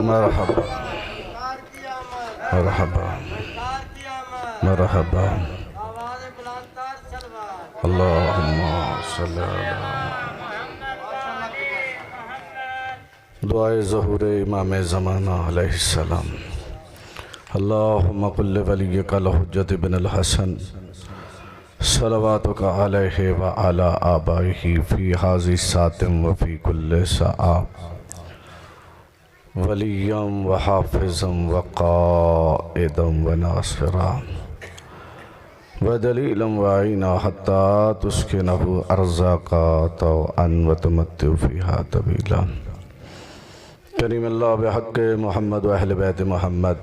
मरहबा मरहबा मरहबा अल्लाहुम्मा सल्ली अला दुआए ज़हूर इमाम ज़माना अलैहिस्सलाम। अल्लाहुम्मा कुल्ल वलिय्यकल हुज्जत इब्नुल हसन सलवातुका अलैहि व अला आबाइही फ़ी हाज़ि सातिम व फ़ी कुल्लि सआ वलिय्यम व हाफ़िज़म व क़ाइदम व नासिरा व दलीलम व आइना हत्ता तुस्किनहु अर्ज़ाका तौअन व तुमत्तिउ फ़ीहा तवीला। करीम अल्लाह बिहक़्क़ि मोहम्मद व अहले बैत मोहम्मद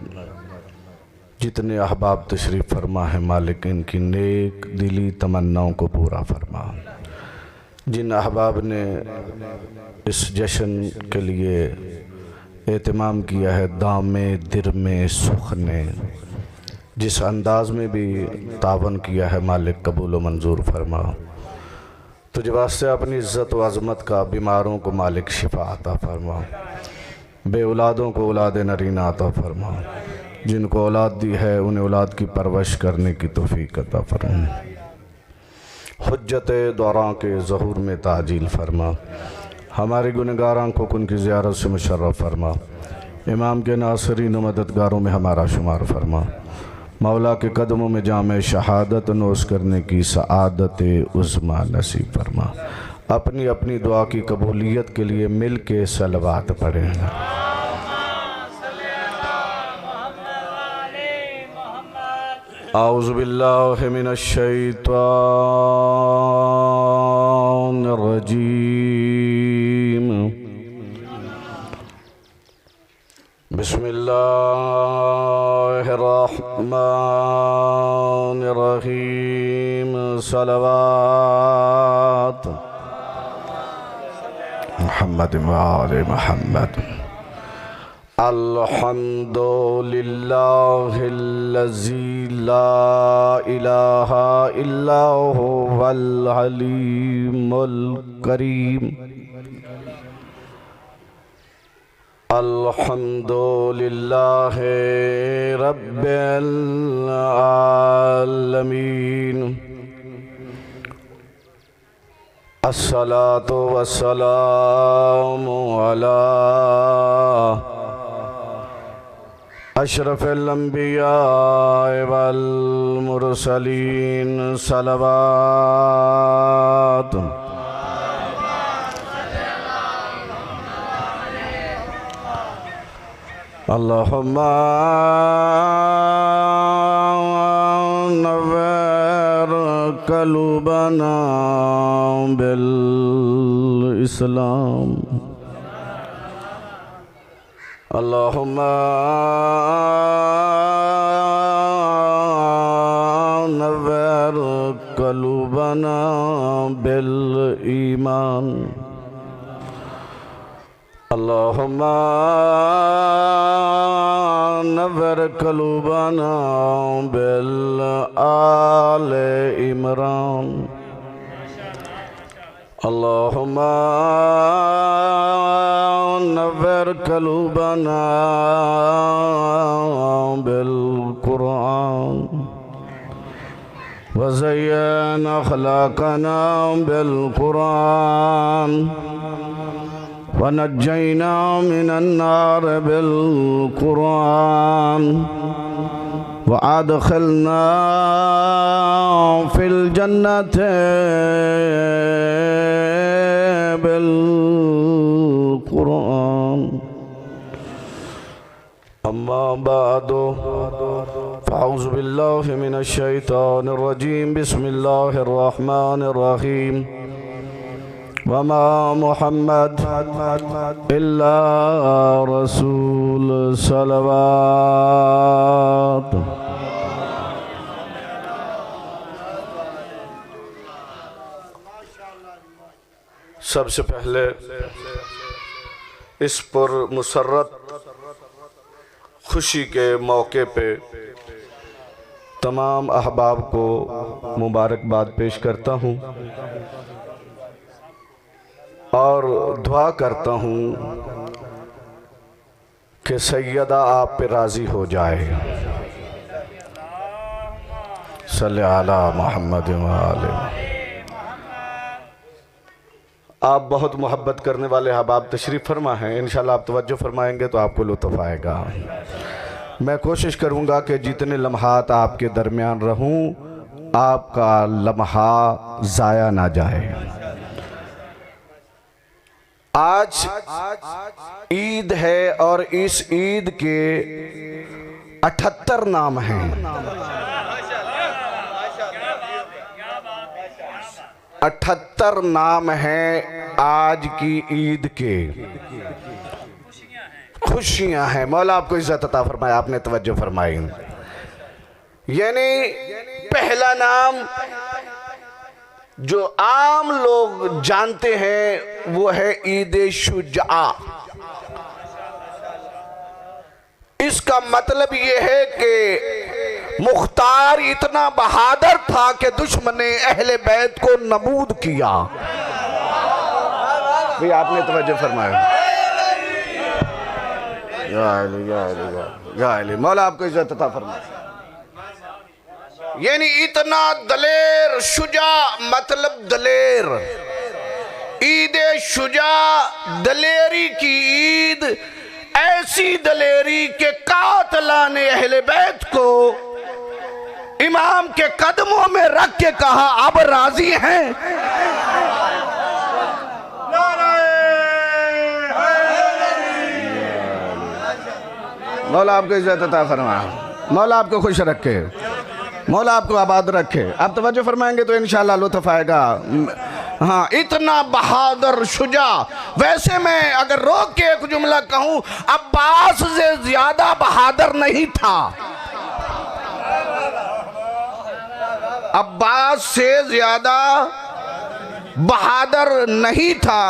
जितने अहबाब तशरीफ़ फरमा है मालिक इनकी नेक दिली तमन्नाओं को पूरा फरमा। जिन अहबाब ने इस जश्न के लिए एहतमाम किया है दामे दिर में सुख ने जिस अंदाज में भी तावन किया है मालिक कबूल व मंजूर फरमा। तुझे वास्ते अपनी इज़्ज़त व अज़मत का बीमारों को मालिक शिफा अता फरमा, बे औलादों को औलाद नरीना अता फरमा, जिनको औलाद दी है उन्हें औलाद की परवरिश करने की तौफ़ीक़ अता फरमा। हुज्जत दौरां के ज़हूर में ताजील फरमा, हमारे गुनहगारां को उनकी ज़ियारत से मुशर्रफ फरमा। इमाम के नासरीन व मददगारों में हमारा शुमार फरमा। मौला के कदमों में जामे शहादत नोश करने की सआदत उज़्मा नसीब फरमा। अपनी अपनी दुआ की कबूलियत के लिए मिल के सलवात पढ़ें। औज़ु बिल्लाहि मिनश शैतानिर रजीम। बिस्मिल्लाहिर रहमानिर रहीम। सलवात मुहम्मद व आले मुहम्मद। अल्हम्दुलिल्लाहिल्लज़ी ला इलाहा इल्ला हुवल अलीमुल करीम। अल्हम्दुलिल्लाहि रब्बिल आलमीन। अस्सलातु वस्सलामु अला अशरफिल अंबिया वल मुरसलीन। सलवात अल्लाहुम्मा नव्विर क़ुलूबना बिल इस्लाम। अल्लाहुम्मा नव्विर क़ुलूबना बिल ईमान। अल्लाहुम्मा नव्विर क़ुलूबना बिल आले इमरान। अल्लाहुम्मा नव्विर क़ुलूबना बिल कुरान व ज़य्यिन अख़लाक़ना बिल कुरान व नज्जैना मिनन नार बिल कुरान व अदख़िलना फ़िल जन्नति बिल कुरान। अम्मा बादो फ़अऊज़ु बिल्लाहि मिनश शैतानिर रजीम। बिस्मिल्लाहिर रहमानिर रहीम। वमा मुहम्मद इल्ला रसूल। सलवात सबसे पहले इस पर मुसर्रत खुशी के मौके पे तमाम अहबाब को मुबारकबाद पेश करता हूँ और दुआ करता हूँ कि सैयदा आप पे राज़ी हो जाए। सल्ले अला मोहम्मद व आले। आप बहुत मोहब्बत करने वाले अहबाब तशरीफ़ फरमा हैं, इंशाल्लाह आप तवज्जो फरमाएंगे तो आपको लुत्फ़ आएगा। मैं कोशिश करूँगा कि जितने लम्हात आपके दरमियान रहूँ, आपका लम्हा ज़ाया ना जाए। आज ईद है और इस ईद के 78 नाम हैं। 78 नाम हैं आज की ईद के। खुशियां हैं। मौला आपको इज्जत अता फरमाए, आपने तवज्जो फरमाई। यानी पहला नाम जो आम लोग जानते हैं वो है ईद शुजा। इसका मतलब ये है कि मुख्तार इतना बहादुर था कि दुश्मन ने अहले बैत को नबूद किया। भाई आपने तवज्जो फरमाया। या अली मौला आपको इज्जत अता फरमाए। यानी इतना दलेर, शुजा मतलब दलेर। ईद शुजा दलेरी की ईद, ऐसी दलेरी के कातला ने अहले बैत को इमाम के कदमों में रख के कहा अब राजी हैं। मौला आपको इज्जत अता फरमाए, मौला आपको खुश रखे, मौला आपको आबाद रखे। आप तवज्जो फरमाएंगे तो इंशाल्लाह लुत्फ़ आएगा। हाँ, इतना बहादुर शुजा। वैसे मैं अगर रोक के एक जुमला कहूँ, अब्बास से ज्यादा बहादुर नहीं था। अब्बास से ज्यादा बहादुर नहीं था।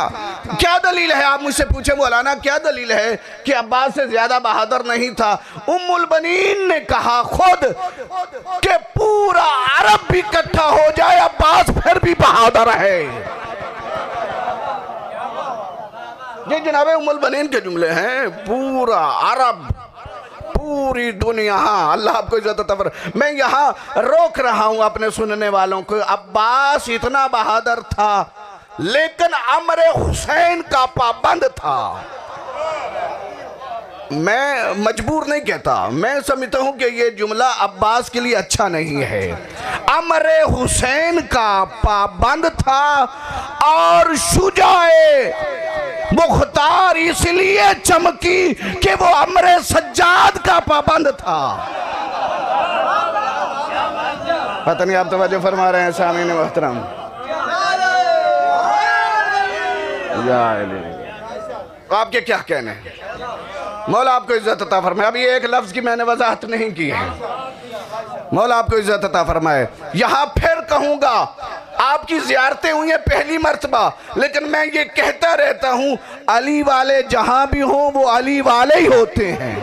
क्या दलील है? आप मुझसे पूछे मौलाना क्या दलील है कि अब्बास से ज्यादा बहादुर नहीं था? उम्मुल बनीन ने कहा खुद कि पूरा अरब भी इकट्ठा हो जाए अब्बास फिर भी बहादुर है। ये जनाबे उम्मुल बनीन के जुमले हैं। पूरा अरब, पूरी दुनिया। हाँ, अल्लाह आपको इज्जत अता फरमाए। मैं यहाँ रोक रहा हूँ अपने सुनने वालों को। अब्बास इतना बहादुर था लेकिन अमरे हुसैन का पाबंद था। मैं मजबूर नहीं कहता, मैं समझता हूँ कि ये जुमला अब्बास के लिए अच्छा नहीं है। अमरे हुसैन का पाबंद था और शुजाए मुख्तार इसलिए चमकी कि वो अमरे सज्जाद का पाबंद था। पता नहीं आप तवज्जो फरमा रहे हैं सामीन मोहतरम। आपके क्या कहने हैं? मौला आपको इज्जत अता फरमाए। अभी एक लफ्ज की मैंने वजाहत नहीं की है। मौला आपको इज्जत अता फरमाए। यहाँ फिर कहूँगा, आपकी ज़ियारतें हुई हैं पहली मर्तबा, लेकिन मैं ये कहता रहता हूँ अली वाले जहाँ भी हों वो अली वाले ही होते हैं।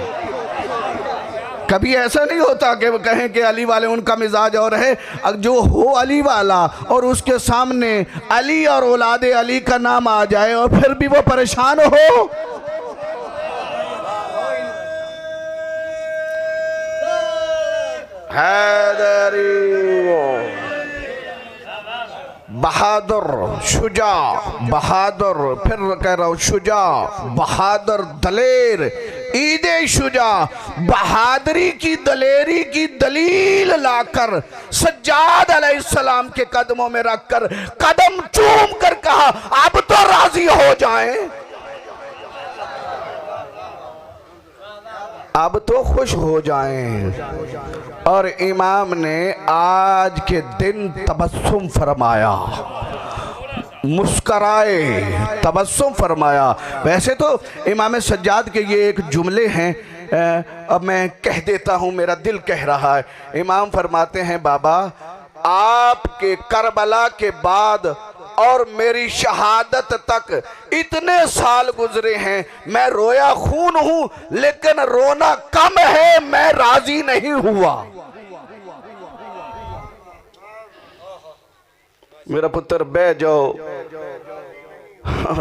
कभी ऐसा नहीं होता कि वो कहें कि अली वाले, उनका मिजाज और है। जो हो अली वाला और उसके सामने अली और औलादे अली का नाम आ जाए और फिर भी वो परेशान हो। बहादुर, शुजा, बहादुर, फिर कह रहा हूँ शुजा, बहादुर, दलेर। ईद शुजा बहादुरी की, दलेरी की दलील लाकर सज्जाद अलैहिस्सलाम के कदमों में रखकर कदम चूम कर कहा अब तो राजी हो जाएं, अब तो खुश हो जाएं। और इमाम ने आज के दिन तबस्सुम फरमाया, मुस्कराए, तबस्सुम फरमाया। वैसे तो इमाम सज्जाद के ये एक जुमले हैं, अब मैं कह देता हूँ, मेरा दिल कह रहा है। इमाम फरमाते हैं बाबा आपके करबला के बाद और मेरी शहादत तक इतने साल गुजरे हैं, मैं रोया खून हूं लेकिन रोना कम है, मैं राजी नहीं हुआ। मेरा पुत्र बह जाओ,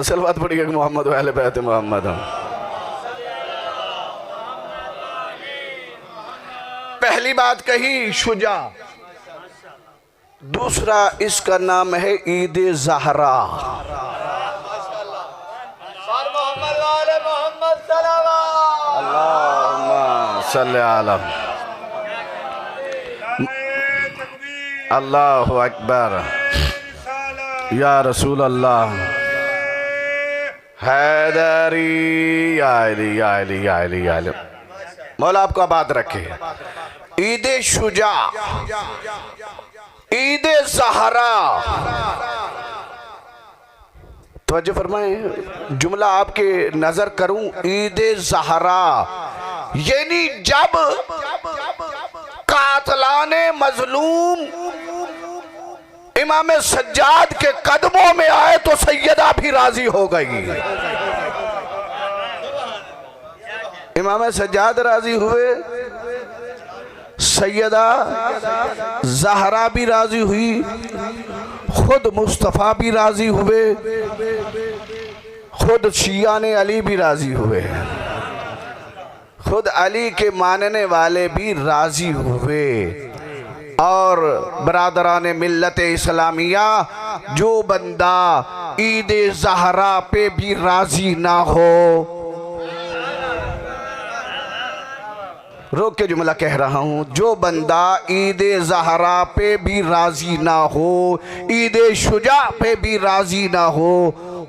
सलवात पढ़िए मोहम्मद वाले बैत मोहम्मद। पहली बात कही शुजा, दूसरा इसका नाम है ईद ज़हरा। अल्लाहु अकबर या रसूल अल्लाह। हैदरी आली आली आली आली। मौला आपको आबाद रखे। ईद शुजा, ईद ज़हरा। तवज्जो फरमाए, जुमला आपके नजर करूं, ईद ज़हरा यानी जब कातलाने मजलूम इमाम सज्जाद के कदमों में आए तो सैयदा भी राजी हो गई। इमाम सज्जाद राजी हुए, सैयदा ज़हरा भी राजी हुई, खुद मुस्तफ़ा भी राजी हुए, खुद शियाने अली भी राजी हुए, खुद अली के मानने वाले भी राजी हुए। और बरादरान मिल्लत इस्लामिया, जो बंदा ईद ज़हरा पे भी राजी ना हो, रोक के जुमला कह रहा हूं, जो बंदा ईद ज़हरा पे भी राजी ना हो, ईद शुजा पे भी राजी ना हो,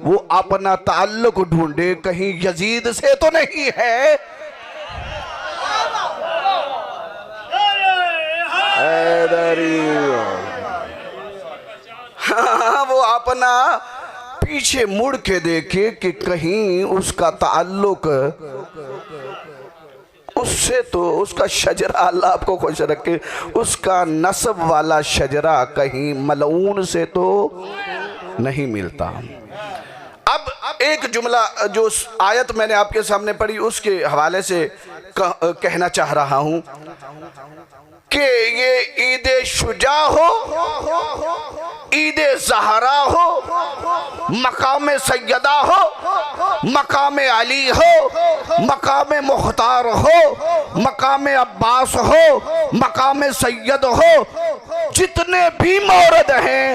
वो अपना ताल्लुक ढूंढे कहीं यजीद से तो नहीं है। हाँ, वो अपना पीछे मुड़ के देखे कि कहीं उसका ताल्लुक उससे, तो उसका शजरा, अल्लाह आपको खुश रखे, उसका नस्ब वाला शजरा कहीं मलऊन से तो नहीं मिलता। अब एक जुमला जो आयत मैंने आपके सामने पढ़ी उसके हवाले से कहना चाह रहा हूं कि ये ईद शुजा हो, ईद ज़हरा हो, मकाम सैयदा हो, मकाम अली हो, मकाम मुख्तार हो, मकाम अब्बास हो, मकाम सैयद हो, जितने भी मौरद हैं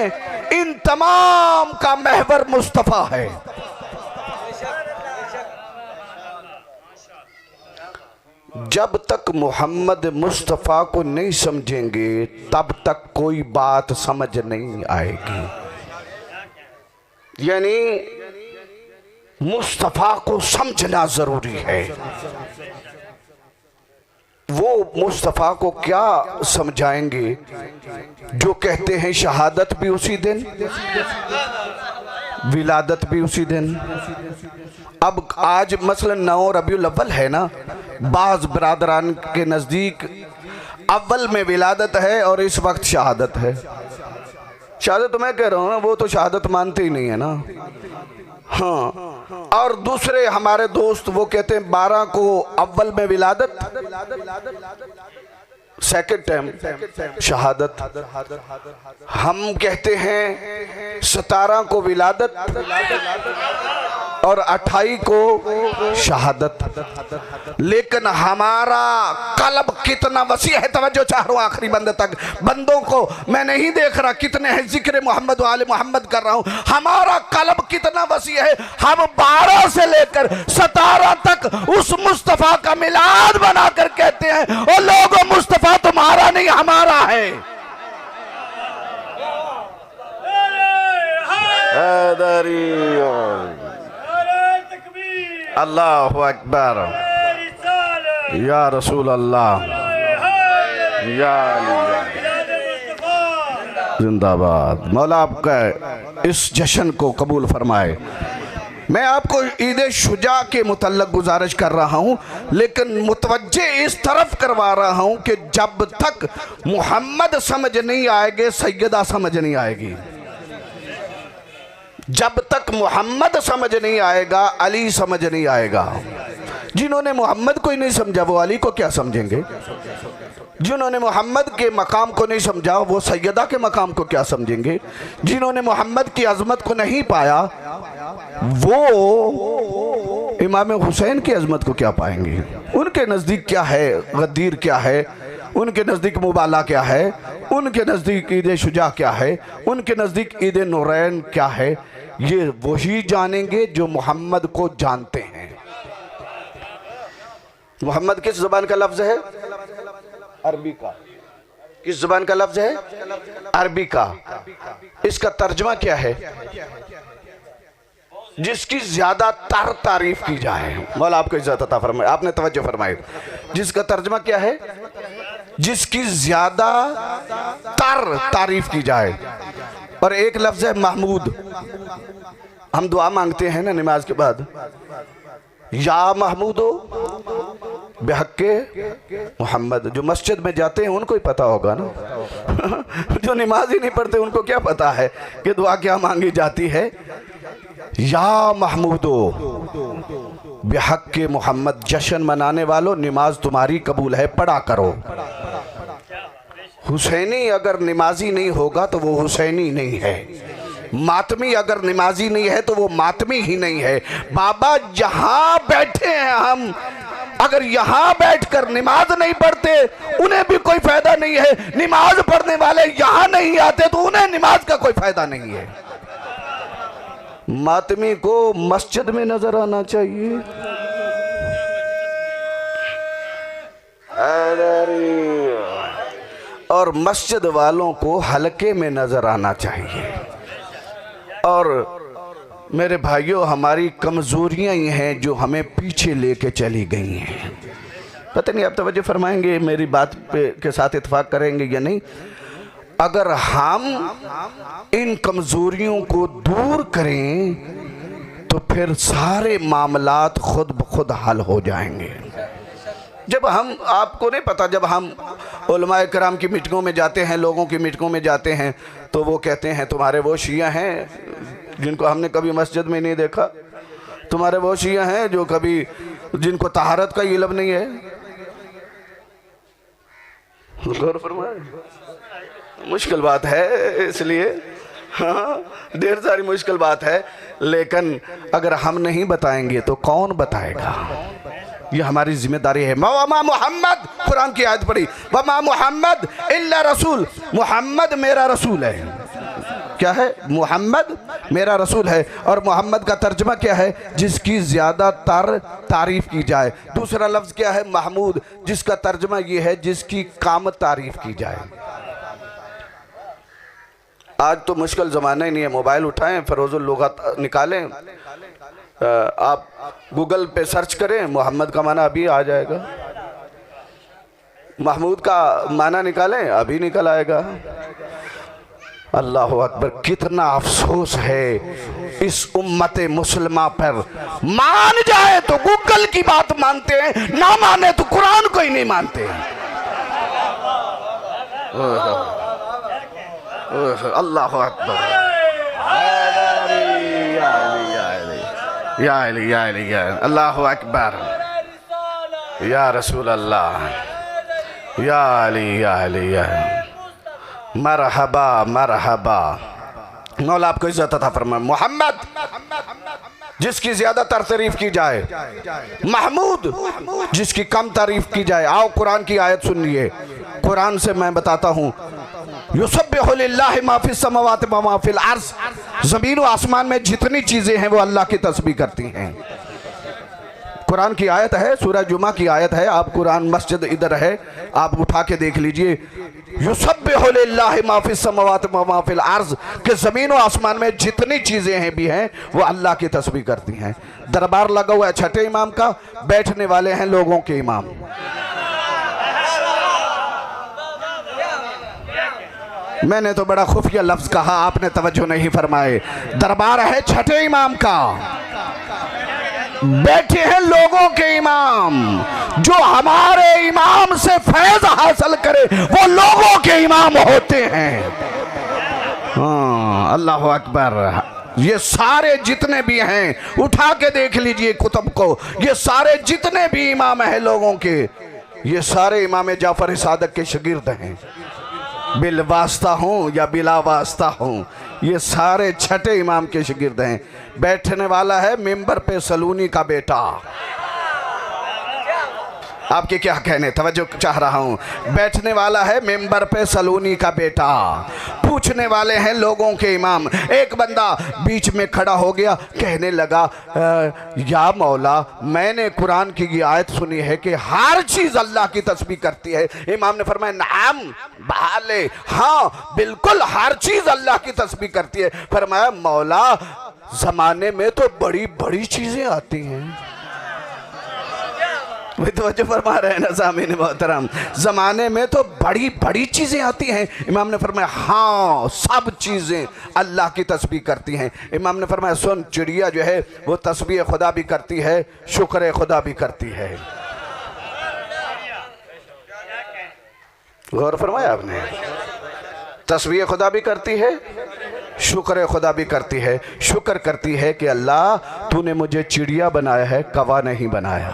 इन तमाम का महवर मुस्तफ़ा है। जब तक मोहम्मद मुस्तफ़ा को नहीं समझेंगे तब तक कोई बात समझ नहीं आएगी। यानी मुस्तफ़ा को समझना जरूरी है। वो मुस्तफ़ा को क्या समझाएंगे जो कहते हैं शहादत भी उसी दिन, विलादत भी उसी दिन। अब आज मसलन 9 रबीउल अव्वल है ना, बाज़ बरादरान के नज़दीक अव्वल में विलादत है और इस वक्त शहादत है। शहादत तो मैं कह रहा हूँ ना, वो तो शहादत मानते ही नहीं है ना। हाँ, और दूसरे हमारे दोस्त वो कहते हैं 12 को अव्वल में विलादत, सेकंड टाइम शहादत। हम कहते हैं 17 को विलादत और 28 को शहादत। लेकिन हमारा कल्ब कितना वसी है, तवज्जो चाह रहा हूं आखिरी बंदे तक। बंदों को मैं नहीं देख रहा कितने हैं, जिक्र मोहम्मद वाले मोहम्मद कर रहा हूं। हमारा कल्ब कितना वसी है, हम 12 से लेकर 17 तक उस मुस्तफ़ा का मिलाद बनाकर कहते हैं, और लोगों मुस्तफ़ा तुम्हारा नहीं हमारा है। अल्लाहु अकबर या रसूल अल्लाह या जिंदाबाद। मौला आपका इस जश्न को कबूल फरमाए। मैं आपको ईद शुजा के मुतल्लक गुजारिश कर रहा हूँ, लेकिन मुतवज्जे इस तरफ करवा रहा हूँ कि जब तक मोहम्मद समझ नहीं आएंगे सैयदा समझ नहीं आएगी। जब तक मोहम्मद समझ नहीं आएगा अली समझ नहीं आएगा। जिन्होंने मोहम्मद को ही नहीं समझा वो अली को क्या समझेंगे? जिन्होंने मोहम्मद के मकाम को नहीं समझा वो सैयदा के मकाम को क्या समझेंगे? जिन्होंने मोहम्मद की अजमत को नहीं पाया वो इमाम हुसैन की अजमत को क्या पाएंगे? उनके नज़दीक क्या है, गद्दीर क्या है, उनके नज़दीक मुबाला क्या है, उनके नज़दीक ईद शुजा क्या है, उनके नज़दीक ईद नूरैन क्या है, ये वही जानेंगे जो मोहम्मद को जानते हैं। मोहम्मद किस ज़बान का लफ्ज़ है? अरबी का। किस ज़बान का लफ्ज़ है? अरबी का। इसका तर्जमा क्या है? जिसकी ज्यादा तर तारीफ की जाए। मौला आपको इज्जत अता फरमाए, आपने तवज्जो फरमाई। जिसका तर्जमा क्या है? जिसकी ज्यादा तर तारीफ की जाए। और एक लफ्ज है महमूद। हम दुआ मांगते हैं ना नमाज के बाद, या महमूदो बेहक्के मोहम्मद। जो मस्जिद में जाते हैं उनको ही पता होगा ना जो नमाज ही नहीं पढ़ते उनको क्या पता है कि दुआ क्या मांगी जाती है? या महमूदो बेहक्के मोहम्मद। जश्न मनाने वालों, नमाज तुम्हारी कबूल है, पढ़ा करो। हुसैनी अगर नमाजी नहीं होगा तो वो हुसैनी नहीं है। मातमी अगर नमाजी नहीं है तो वो मातमी ही नहीं है। बाबा जहां बैठे हैं हम, अगर यहां बैठकर नमाज नहीं पढ़ते उन्हें भी कोई फायदा नहीं है। नमाज पढ़ने वाले यहां नहीं आते तो उन्हें नमाज का कोई फायदा नहीं है। मातमी को मस्जिद में नजर आना चाहिए। और मस्जिद वालों को हलके में नजर आना चाहिए। और मेरे भाइयों, हमारी कमजोरियां ही हैं जो हमें पीछे लेके चली गई हैं। पता नहीं आप तवज्जो फरमाएंगे, मेरी बात के साथ इत्तेफाक करेंगे या नहीं। अगर हम इन कमजोरियों को दूर करें तो फिर सारे मामलात खुद ब खुद हल हो जाएंगे। जब हम, आपको नहीं पता, जब हम उलमाए कराम की मीटिंगों में जाते हैं, लोगों की मीटिंगों में जाते हैं, तो वो कहते हैं तुम्हारे वो शिया हैं जिनको हमने कभी मस्जिद में नहीं देखा, तुम्हारे वो शिया हैं जो कभी, जिनको तहारत का इल्म नहीं है। गौर फरमाए, मुश्किल बात है, इसलिए हाँ ढेर सारी मुश्किल बात है। लेकिन अगर हम नहीं बताएंगे तो कौन बताएगा? ये हमारी जिम्मेदारी है। वमा मोहम्मद, कुरान की आयत पढ़ी, वमा मोहम्मद इल्ला रसूल। मोहम्मद मेरा रसूल है। क्या है? मोहम्मद मेरा रसूल है। और मोहम्मद का तर्जमा क्या है? जिसकी ज्यादा तर तारीफ की जाए। दूसरा लफ्ज क्या है? महमूद, जिसका तर्जमा ये है जिसकी काम तारीफ की जाए। आज तो मुश्किल ज़माना ही नहीं है। मोबाइल उठाएं, फरोज़ुल लुग़त निकालें, आप गूगल पे सर्च करें, मोहम्मद का माना अभी आ जाएगा। महमूद का माना निकालें, अभी निकल आएगा। अल्लाह अकबर। कितना अफसोस है इस उम्मत मुसलमा पर। मान जाए तो गूगल की बात मानते हैं, ना माने तो कुरान को ही नहीं मानते। अल्लाह अकबर। या अली या अली या अल्लाह अकबर या रसूल अल्लाह या अली या अली या मरहबा मरहबा। मौला आपको इज्जत अता फरमाए। मोहम्मद जिसकी ज्यादातर तारीफ की जाए, महमूद जिसकी कम तारीफ की जाए। आओ कुरान की आयत सुनिए। कुरान से मैं बताता हूँ, युसब्बिहु लिल्लाहि मा फिस समावाति व मा फिल अर्ज़। ज़मीन व आसमान में जितनी चीज़ें हैं वो अल्लाह की तस्बीह करती हैं। कुरान की आयत है, सूरह जुमा की आयत है। आप कुरान, मस्जिद इधर है, आप उठा के देख लीजिए। युसब्बिहु लिल्लाहि मा फिस समावाति व मा फिल अर्ज़, कि ज़मीन व आसमान में जितनी चीज़ें हैं भी हैं वो अल्लाह की तस्बीह करती हैं। दरबार लगा हुआ है छठे इमाम का, बैठने वाले हैं लोगों के इमाम। मैंने तो बड़ा खुफिया लफ्ज कहा, आपने तवज्जो नहीं फरमाए। दरबार है छठे इमाम का, बैठे हैं लोगों के इमाम। जो हमारे इमाम से फैज हासिल करे वो लोगों के इमाम होते हैं। हाँ, अल्लाह अकबर। ये सारे जितने भी हैं, उठा के देख लीजिए कुतुब को, ये सारे जितने भी इमाम हैं लोगों के, ये सारे इमाम जाफर सादक के शागिर्द हैं। बिल वास्ता हूँ या बिला वास्ता हूँ, ये सारे छठे इमाम के शागिर्द हैं। बैठने वाला है मिंबर पे सलूनी का बेटा। आपके क्या कहने, तवज्जो चाह रहा हूँ। बैठने वाला है मेंबर पे सलूनी का बेटा, पूछने वाले हैं लोगों के इमाम। एक बंदा बीच में खड़ा हो गया, कहने लगा या मौला, मैंने कुरान की ये आयत सुनी है कि हर चीज अल्लाह की तस्बीह करती है। इमाम ने फरमाया नाम भाले, हाँ बिल्कुल हर चीज अल्लाह की तस्बीह करती है। फरमाया मौला, जमाने में तो बड़ी बड़ी चीजें आती हैं। वही तो वजह फरमा रहे हैं ना सामीन मोहतरम, जमाने में तो बड़ी बड़ी चीजें आती हैं। इमाम ने फरमाया हाँ सब चीजें अल्लाह की तस्बीह करती हैं। इमाम ने फरमाया सुन, चिड़िया जो है वो तस्बीह खुदा भी करती है, शुक्र खुदा भी करती है। गौर फरमाया आपने, तस्बीह खुदा भी करती है, शुक्र खुदा भी करती है। शुक्र करती है कि अल्लाह तूने मुझे चिड़िया बनाया है, कौवा नहीं बनाया।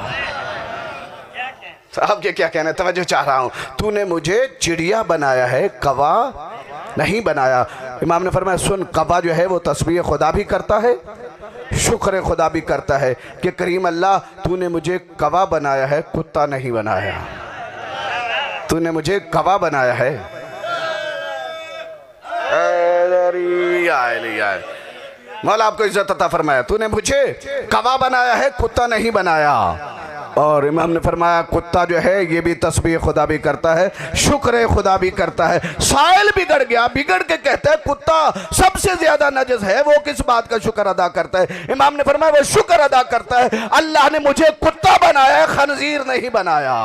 आपके क्या कहना है, तवज्जो चाह रहा हूँ। तूने मुझे चिड़िया बनाया है, कौवा नहीं बनाया। इमाम ने फरमाया सुन, कौवा जो है वो तस्बीह खुदा भी करता है, शुक्र खुदा भी करता है कि करीम अल्लाह तूने मुझे कौवा बनाया है, कुत्ता नहीं बनाया। तूने मुझे कौवा बनाया है, मौला आपको इज्जत अता फरमाया, तूने मुझे कौवा बनाया है, कुत्ता नहीं बनाया। और इमाम ने फरमाया कुत्ता जो है ये भी तस्बीह खुदा भी करता है, शुक्र खुदा भी करता है। साइल बिगड़ गया, बिगड़ के कहता है कुत्ता सबसे ज्यादा नजस है, वो किस बात का शुक्र अदा करता है? इमाम ने फरमाया वो शुक्र अदा करता है, अल्लाह ने मुझे कुत्ता बनाया है, खंजीर नहीं बनाया।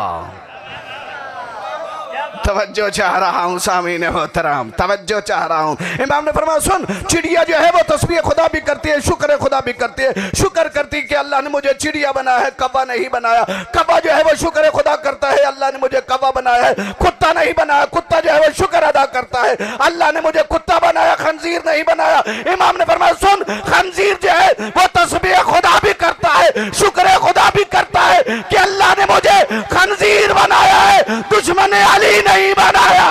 तवज्जो चाह रहा हूँ सामीन मोहतरम, तवज्जो चाह रहा हूँ। इमाम ने फरमाया सुन, चिड़िया जो है वो तस्बीह खुदा भी करती है, शुक्र खुदा भी करती है। शुक्र करती कि अल्लाह ने मुझे चिड़िया बनाया है, कौवा नहीं बनाया। कौवा जो है वो शुक्र खुदा करता है, अल्लाह ने मुझे कौवा बनाया है। कुत्ता नहीं बनाया, कुत्ता जो है वो शुक्र अदा करता है, अल्लाह ने मुझे कुत्ता बनाया, खंजीर नहीं बनाया। इमाम ने फरमाया सुन, खंजीर जो है वो तस्बीह खुदा भी करता है, शुक्र खुदा भी करता है कि अल्लाह ने मुझे खंजीर बनाया है, दुश्मन अली नहीं बनाया।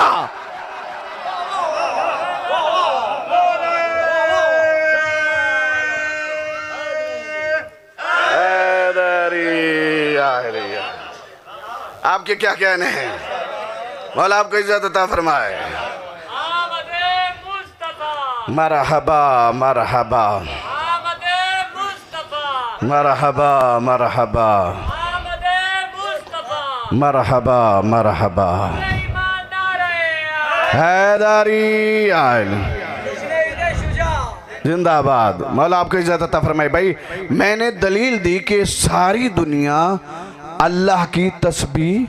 आपके क्या कहने हैं, मौला आपको इज्जत अता फरमाए। मरहबा मरहबा मरहबा मरहबा मरहबा मरहबा हैदरी आयल जिंदाबाद। मौला आपको इज्जत अता फरमाए। भाई मैंने दलील दी कि सारी दुनिया अल्लाह की तस्बीह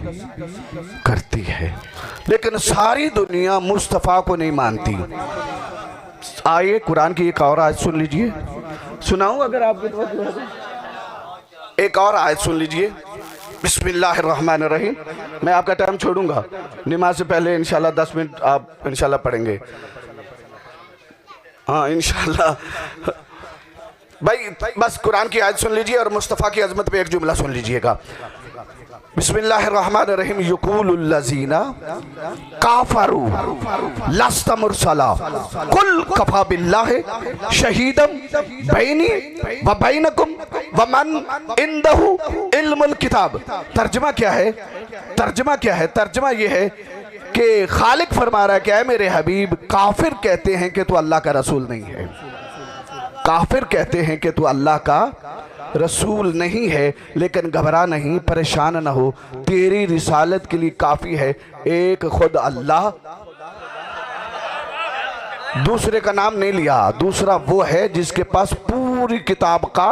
करती है, लेकिन सारी दुनिया मुस्तफ़ा को नहीं मानती। आइए कुरान की एक और आयत सुन लीजिए, सुनाऊं अगर आपके तो एक और आयत सुन लीजिए। बिस्मिल्लाहिर्रहमानिर्रहीम। मैं आपका टाइम छोड़ूंगा, नमाज से पहले इंशाल्लाह 10 मिनट आप इंशाल्लाह पढ़ेंगे। हाँ इंशाल्लाह। भाई बस कुरान की आयत सुन लीजिए और मुस्तफ़ा की अजमत पे एक जुमला सुन लीजिएगा। बिस्मिल्लाहिर्रहमानिर्रहीम। यक़ूलुल्लज़ीना काफ़रू लस्त मुरसला कुल कफ़ा बिल्लाहि शहीदम बैनी व बैनकुम व मन इंदहु इल्मुल किताब। तर्जुमा क्या है? तर्जुमा क्या है? तर्जुमा ये है कि खालिक फरमा रहा है कि ऐ मेरे हबीब, काफिर कहते हैं कि तू अल्लाह का रसूल नहीं है, काफिर कहते हैं कि तू अल्लाह का रसूल नहीं है, लेकिन घबरा नहीं, परेशान न हो, तेरी रिसालत के लिए काफ़ी है एक खुद अल्लाह, दूसरे का नाम नहीं लिया, दूसरा वो है जिसके पास पूरी किताब का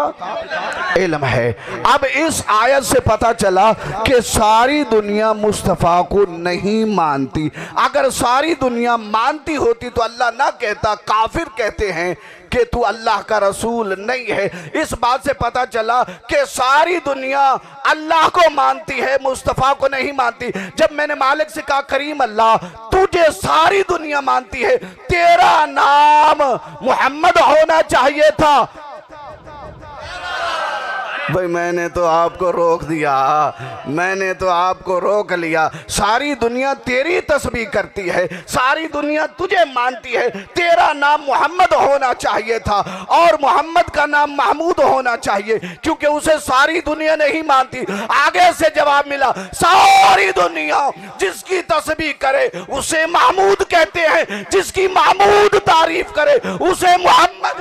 इल्म है। अब इस आयत से पता चला कि सारी दुनिया मुस्तफ़ा को नहीं मानती। अगर सारी दुनिया मानती होती तो अल्लाह ना कहता काफिर कहते हैं कि तू अल्लाह का रसूल नहीं है। इस बात से पता चला कि सारी दुनिया अल्लाह को मानती है, मुस्तफ़ा को नहीं मानती। जब मैंने मालिक से कहा करीम अल्लाह तुझे सारी दुनिया मानती है, तेरा नाम मोहम्मद होना चाहिए था। भाई मैंने तो आपको रोक दिया, मैंने तो आपको रोक लिया। सारी दुनिया तेरी तस्बीह करती है, सारी दुनिया तुझे मानती है। तेरा नाम मोहम्मद होना चाहिए था और मोहम्मद का नाम महमूद होना चाहिए, क्योंकि उसे सारी दुनिया नहीं मानती। आगे से जवाब मिला, सारी दुनिया जिसकी तस्बीह करे उसे महमूद कहते हैं, जिसकी महमूद तारीफ करे उसे मोहम्मद।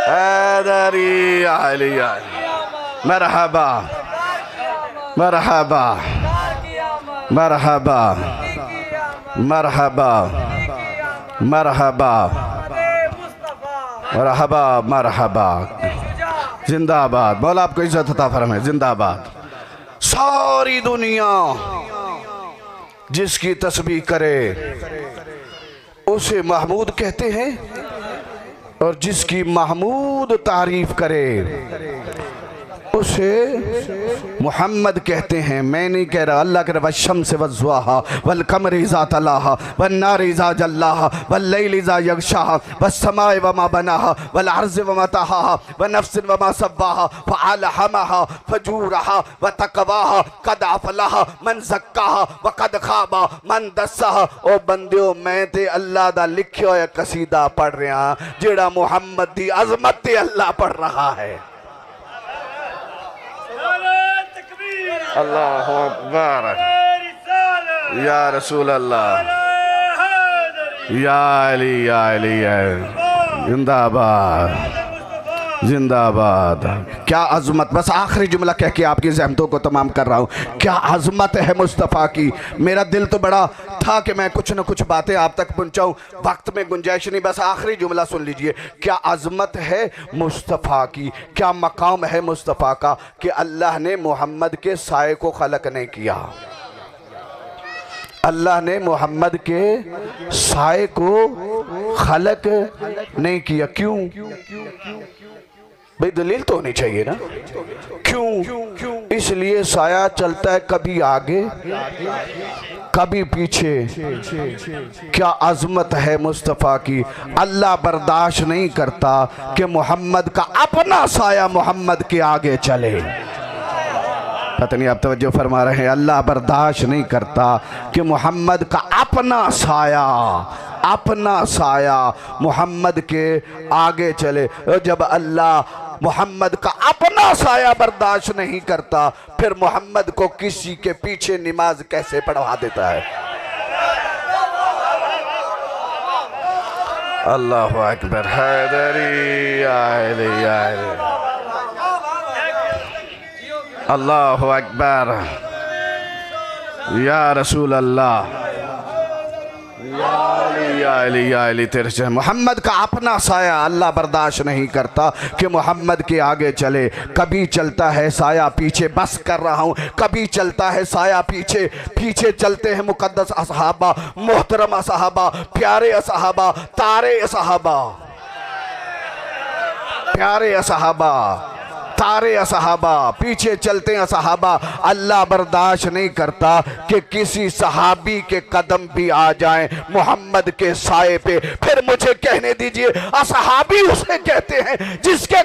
हैदरी आलिया मरहबा मरहबा मरहबा मरहबा मरहबा मरहबा मरहबा। जिंदाबाद, बोला आपको इज्जत अता फरमाए, जिंदाबाद। सारी दुनिया जिसकी तस्बीह करे उसे महमूद कहते हैं और जिसकी महमूद तारीफ करे उसे मोहम्मद कहते हैं। मैं नहीं कह रहा, अल्लाह कह रहा वश्शम्स वज़्ज़ुहाहा वल क़मरि इज़ा तलाहा वन नारि इज़ा जल्लाहा वल लैलि इज़ा यग़शाहा वस समाइ वमा बनाहा वल अर्ज़ि वमा तहाहा व नफ्सिन वमा सव्वाहा फ़अलहमहा फजूरहा व तक़वाहा क़द अफ़लहा मन ज़क्काहा व क़द ख़ाबा मन दस्साहा। ओ बंदियो, मैं ते अल्लाह दा लिखिया होया कसीदा पढ़ रहा जेड़ा मोहम्मद दी अज़मत ते अल्लाह पढ़ रहा है। अल्लाहु अकबर, या रसूल अल्लाह, या अली या अली, जिंदाबाद जिंदाबाद। क्या अज़मत, बस आखिरी जुमला कह के आपकी ज़हमतों को तमाम कर रहा हूँ। क्या अज़मत है मुस्तफ़ा की। मेरा दिल तो बड़ा था कि मैं कुछ न कुछ बातें आप तक पहुँचाऊँ, वक्त में गुंजाइश नहीं। बस आखिरी जुमला सुन लीजिए। क्या अज़मत है मुस्तफ़ा की, क्या मकाम है मुस्तफ़ा का कि अल्लाह ने मोहम्मद के साए को खलक नहीं किया। अल्लाह ने मोहम्मद के साए को खलक नहीं किया। क्यों भाई, दलील तो होनी चाहिए ना। क्यों? इसलिए साया चलता है कभी आगे कभी पीछे। क्या अज़मत है मुस्तफ़ा की। अल्लाह बर्दाश्त नहीं करता कि मोहम्मद का अपना साया मोहम्मद के आगे चले। पता नहीं आप तवज्जो फरमा रहे हैं। अल्लाह बर्दाश्त नहीं करता कि मोहम्मद का अपना साया मोहम्मद के आगे चले। जब अल्लाह मोहम्मद का अपना साया बर्दाश्त नहीं करता, फिर मोहम्मद को किसी के पीछे नमाज कैसे पढ़वा देता है। अल्लाहु अकबर, हैदरी आले आले, अल्लाहु अकबर, या रसूल अल्लाह, या अली तेरे से। मोहम्मद का अपना साया अल्लाह बर्दाश्त नहीं करता कि मोहम्मद के आगे चले। कभी चलता है साया पीछे, बस कर रहा हूँ, कभी चलता है साया पीछे। पीछे चलते हैं मुकद्दस असहाबा, मोहतरम असहाबा, प्यारे असहाबा, तारे असहाबा, प्यारे असहाबा, तारे असहाबा, पीछे चलते हैं सहाबा। अल्लाह बर्दाश्त नहीं करता कि किसी सहाबी के कदम भी आ जाएं मोहम्मद के साए पे। फिर मुझे कहने दीजिए, असहाबी उसे कहते हैं जिसके